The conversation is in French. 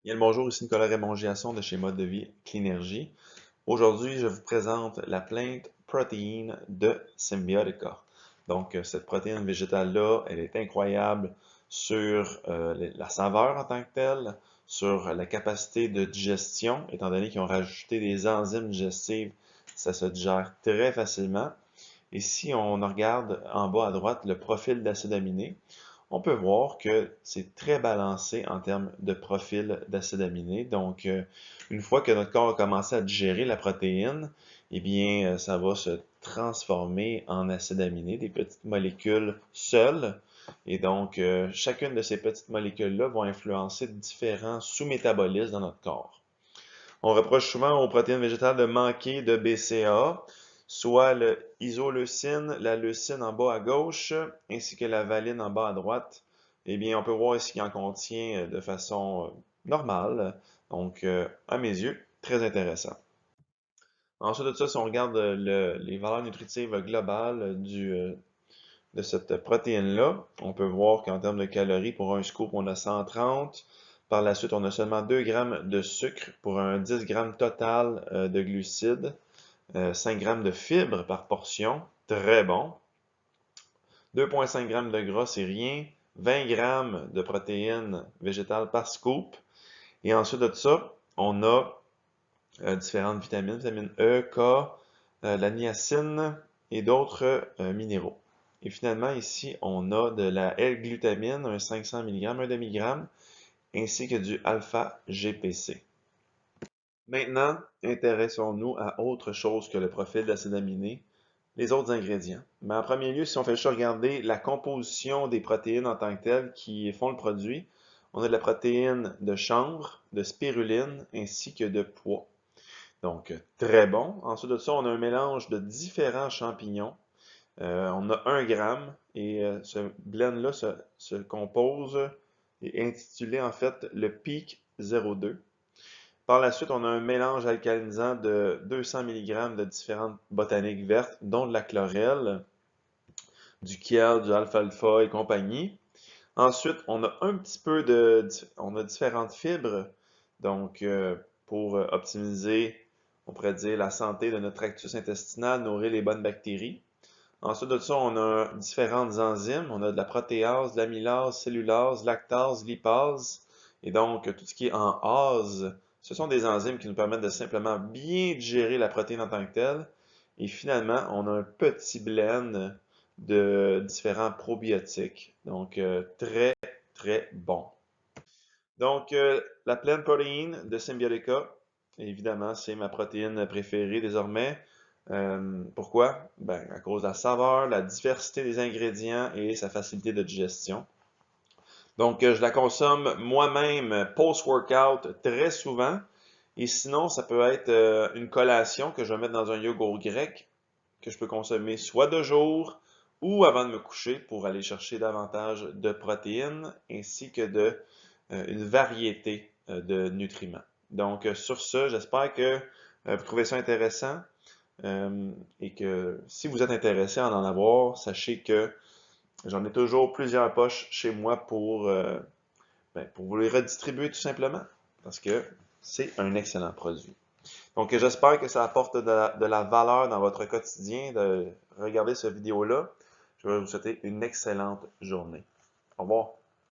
Bien le bonjour, ici Nicolas Raymond-Giasson de chez Mode de Vie Cleanergy. Aujourd'hui, je vous présente la plainte protéine de Symbiotica. Donc, cette protéine végétale-là, elle est incroyable sur la saveur en tant que telle, sur la capacité de digestion, étant donné qu'ils ont rajouté des enzymes digestives, ça se digère très facilement. Et si on regarde en bas à droite le profil d'acide aminé, on peut voir que c'est très balancé en termes de profil d'acide aminé. Donc, une fois que notre corps a commencé à digérer la protéine, eh bien, ça va se transformer en acide aminé, des petites molécules seules. Et donc, chacune de ces petites molécules-là vont influencer différents sous-métabolismes dans notre corps. On reproche souvent aux protéines végétales de manquer de BCAA, soit le isoleucine, la leucine en bas à gauche, ainsi que la valine en bas à droite. Eh bien, on peut voir ici qu'il en contient de façon normale. Donc, à mes yeux, très intéressant. Ensuite de ça, si on regarde les valeurs nutritives globales de cette protéine-là, on peut voir qu'en termes de calories, pour un scoop, on a 130. Par la suite, on a seulement 2 grammes de sucre pour un 10 grammes total de glucides. 5 grammes de fibres par portion, très bon. 2,5 grammes de gras, c'est rien. 20 grammes de protéines végétales par scoop. Et ensuite de ça, on a différentes vitamines, vitamine E, K, la niacine et d'autres minéraux. Et finalement, ici, on a de la L-glutamine, un 500 mg, un demi-gramme, ainsi que du alpha-GPC. Maintenant, intéressons-nous à autre chose que le profil d'acide aminé, les autres ingrédients. Mais en premier lieu, si on fait juste regarder la composition des protéines en tant que telles qui font le produit, on a de la protéine de chanvre, de spiruline, ainsi que de pois. Donc, très bon. Ensuite de ça, on a un mélange de différents champignons. On a 1 gramme et ce blend-là se compose et est intitulé en fait le Peak 02. Par la suite, on a un mélange alcalinisant de 200 mg de différentes botaniques vertes, dont de la chlorelle, du kiel, du alfalfa et compagnie. Ensuite, on a un petit peu on a différentes fibres, donc pour optimiser, on pourrait dire, la santé de notre tractus intestinal, nourrir les bonnes bactéries. Ensuite de ça, on a différentes enzymes. On a de la protéase, de l'amylase, cellulase, lactase, lipase. Et donc, tout ce qui est en ase, ce sont des enzymes qui nous permettent de simplement bien digérer la protéine en tant que telle. Et finalement, on a un petit blend de différents probiotiques. Donc, très, très bon. Donc, la pleine protéine de Symbiotica, évidemment, c'est ma protéine préférée désormais. Pourquoi? Ben, à cause de la saveur, la diversité des ingrédients et sa facilité de digestion. Donc, je la consomme moi-même post-workout très souvent. Et sinon, ça peut être une collation que je vais mettre dans un yogourt grec que je peux consommer soit de jour ou avant de me coucher pour aller chercher davantage de protéines ainsi que de une variété de nutriments. Donc, sur ce, j'espère que vous trouvez ça intéressant et que si vous êtes intéressé à en avoir, sachez que j'en ai toujours plusieurs poches chez moi pour vous les redistribuer tout simplement parce que c'est un excellent produit. Donc, j'espère que ça apporte de la valeur dans votre quotidien de regarder cette vidéo-là. Je vais vous souhaiter une excellente journée. Au revoir.